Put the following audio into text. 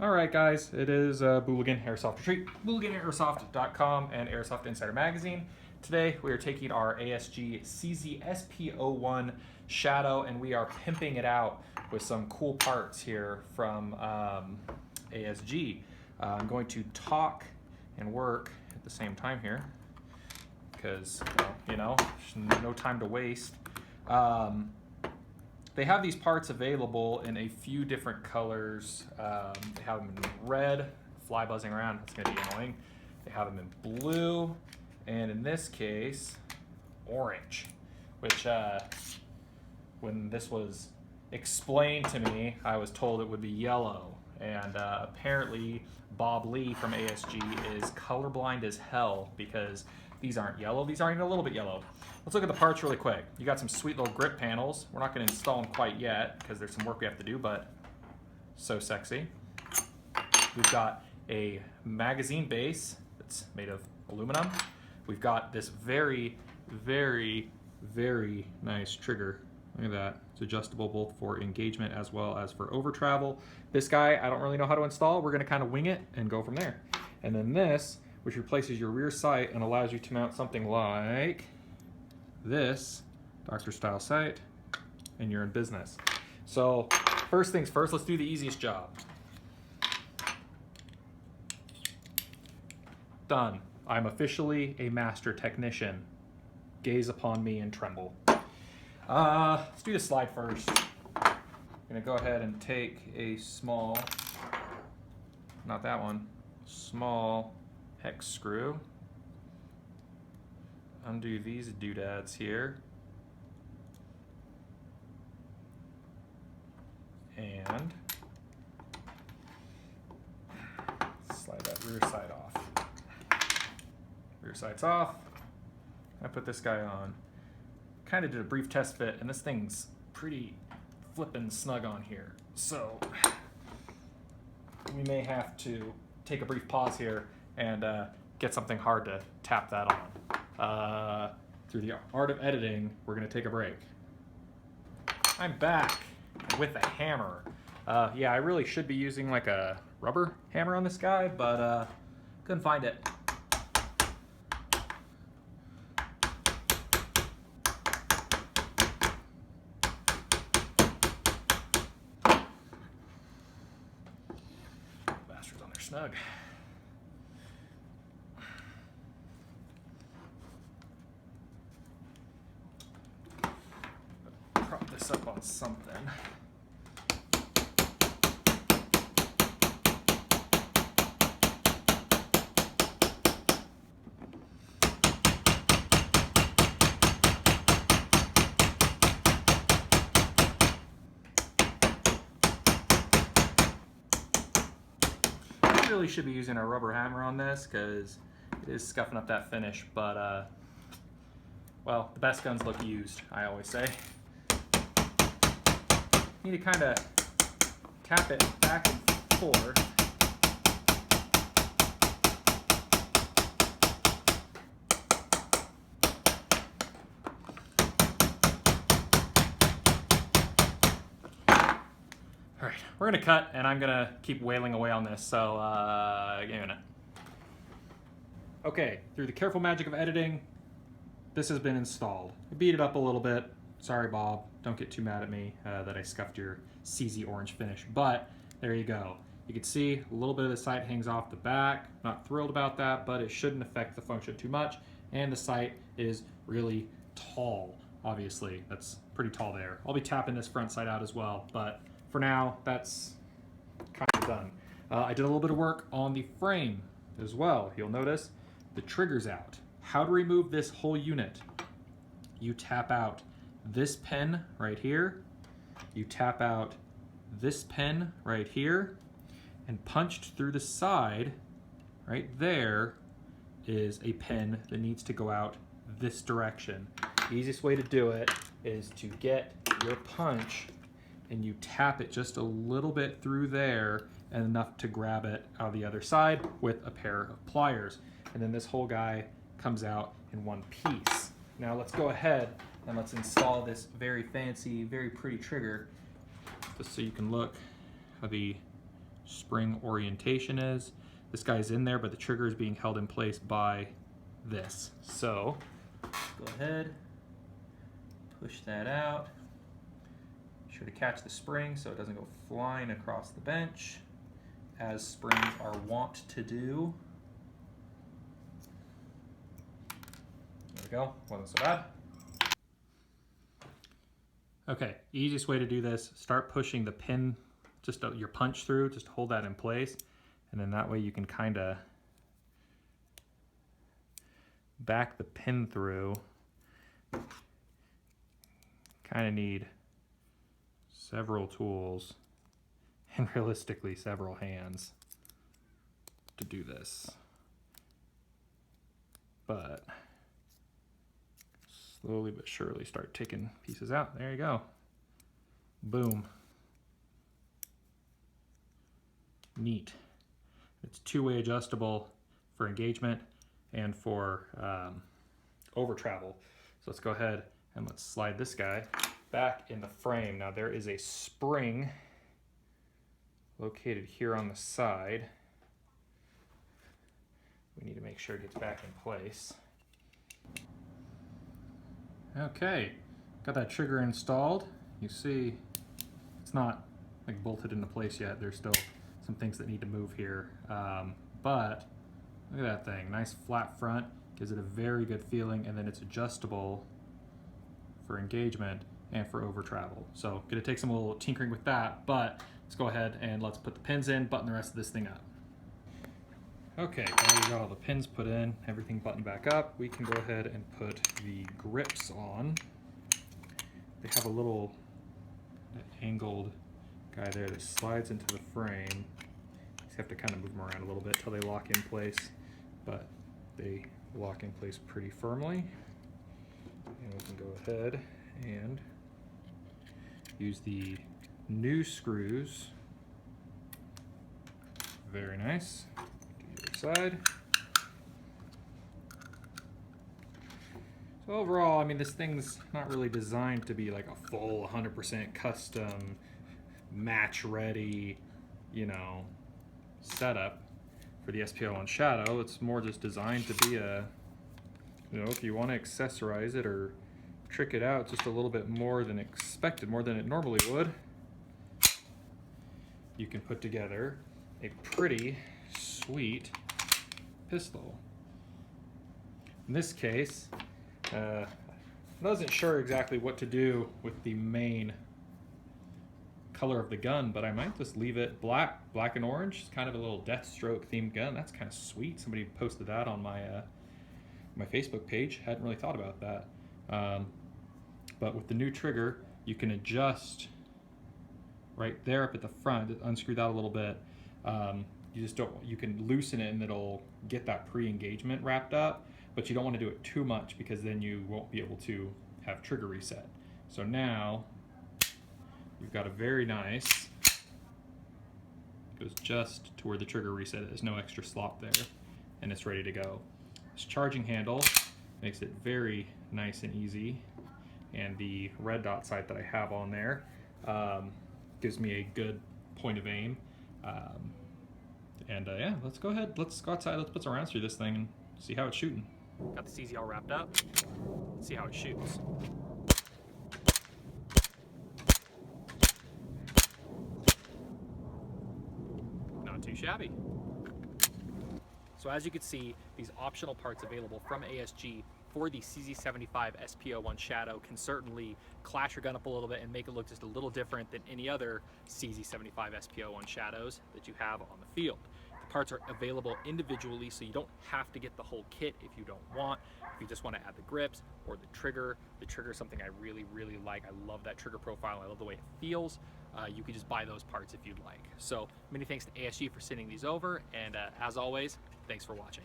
Alright guys, it is Booligan Airsoft Retreat, BooliganAirsoft.com and Airsoft Insider Magazine. Today we are taking our ASG CZ SP01 Shadow and we are pimping it out with some cool parts here from ASG. I'm going to talk and work at the same time here because, well, you know, there's no time to waste. They have these parts available in a few different colors. They have them in red, fly buzzing around, it's gonna be annoying. They have them in blue, and in this case, orange, which when this was explained to me, I was told it would be yellow. And apparently Bob Lee from ASG is colorblind as hell because these aren't yellow, these aren't even a little bit yellow. Let's look at the parts really quick. You got some sweet little grip panels. We're not going to install them quite yet because there's some work we have to do, but so sexy. We've got a magazine base that's made of aluminum. We've got this very, very, very nice trigger. Look at that. It's adjustable both for engagement as well as for over travel. This guy, I don't really know how to install. We're going to kind of wing it and go from there. And then this, which replaces your rear sight and allows you to mount something like this doctor style sight, and you're in business. So first things first, let's do the easiest job. Done. I'm officially a master technician. Gaze upon me and tremble. Let's do the slide first. I'm gonna go ahead and take a small, not that one, small hex screw. Undo these doodads here. And slide that rear side off. Rear side's off. I put this guy on. Kind of did a brief test fit, and this thing's pretty flippin' snug on here. So we may have to take a brief pause here and get something hard to tap that on. Through the art of editing, we're gonna take a break. I'm back with a hammer. Yeah, I really should be using like a rubber hammer on this guy, but couldn't find it. Bastards on there snug. Prop this up on something. I really should be using a rubber hammer on this because it is scuffing up that finish, but well, the best guns look used, I always say. Need to kind of tap it back and forth. All right, we're gonna cut and I'm gonna keep wailing away on this, so give me a minute. Okay, through the careful magic of editing, this has been installed. I beat it up a little bit. Sorry, Bob. Don't get too mad at me that I scuffed your CZ orange finish, but there you go. You can see a little bit of the sight hangs off the back. Not thrilled about that, but it shouldn't affect the function too much. And the sight is really tall, obviously. That's pretty tall there. I'll be tapping this front sight out as well, but for now, that's kind of done. I did a little bit of work on the frame as well. You'll notice the trigger's out. How to remove this whole unit? You tap out this pin right here, you tap out this pin right here, and punched through the side right there is a pin that needs to go out this direction. The easiest way to do it is to get your punch and you tap it just a little bit through there and enough to grab it out of the other side with a pair of pliers. And then this whole guy comes out in one piece. Now let's go ahead and let's install this very fancy, very pretty trigger just so you can look how the spring orientation is. This guy's in there, but the trigger is being held in place by this. So go ahead, push that out. Be sure to catch the spring so it doesn't go flying across the bench, as springs are wont to do. There we go, wasn't so bad. Okay, easiest way to do this, start pushing the pin, just your punch through, just hold that in place, and then that way you can kind of back the pin through. Kind of need several tools and realistically several hands to do this. But slowly but surely start taking pieces out. There you go. Boom. Neat. It's two-way adjustable for engagement and for over travel. So let's go ahead and let's slide this guy back in the frame. Now there is a spring located here on the side. We need to make sure it gets back in place. Okay, got that trigger installed. You see it's not like bolted into place yet. There's still some things that need to move here. But look at that thing, nice flat front, gives it a very good feeling, and then it's adjustable for engagement and for over travel. So gonna take some little tinkering with that, but let's go ahead and let's put the pins in, button the rest of this thing up. Okay, now we got all the pins put in, everything buttoned back up, we can go ahead and put the grips on. They have a little angled guy there that slides into the frame. You just have to kind of move them around a little bit till they lock in place, but they lock in place pretty firmly. And we can go ahead and use the new screws. Very nice. Side. So overall, I mean, this thing's not really designed to be like a full 100% custom, match ready, you know, setup for the SP-01 Shadow. It's more just designed to be a, you know, if you want to accessorize it or trick it out just a little bit more than expected, more than it normally would, you can put together a pretty sweet pistol. In this case, I wasn't sure exactly what to do with the main color of the gun, but I might just leave it black and orange. It's kind of a little Deathstroke themed gun. That's kind of sweet. Somebody posted that on my my Facebook page. Hadn't really thought about that. But with the new trigger, you can adjust right there up at the front. Unscrew that a little bit. You just don't, you can loosen it and it'll get that pre-engagement wrapped up, but you don't want to do it too much because then you won't be able to have trigger reset. So now you've got a very nice, goes just to where the trigger reset is, no extra slop there, and it's ready to go. This charging handle makes it very nice and easy, and the red dot sight that I have on there gives me a good point of aim. Yeah, let's go ahead, let's go outside, let's put some rounds through this thing and see how it's shooting. Got the CZ all wrapped up, let's see how it shoots. Not too shabby. So as you can see, these optional parts available from ASG for the CZ75 SP01 Shadow can certainly clash your gun up a little bit and make it look just a little different than any other CZ75 SP01 Shadows that you have on the field. The parts are available individually, so you don't have to get the whole kit if you don't want. If you just want to add the grips or the trigger is something I really, really like. I love that trigger profile. I love the way it feels. You can just buy those parts if you'd like. So many thanks to ASG for sending these over, and as always, thanks for watching.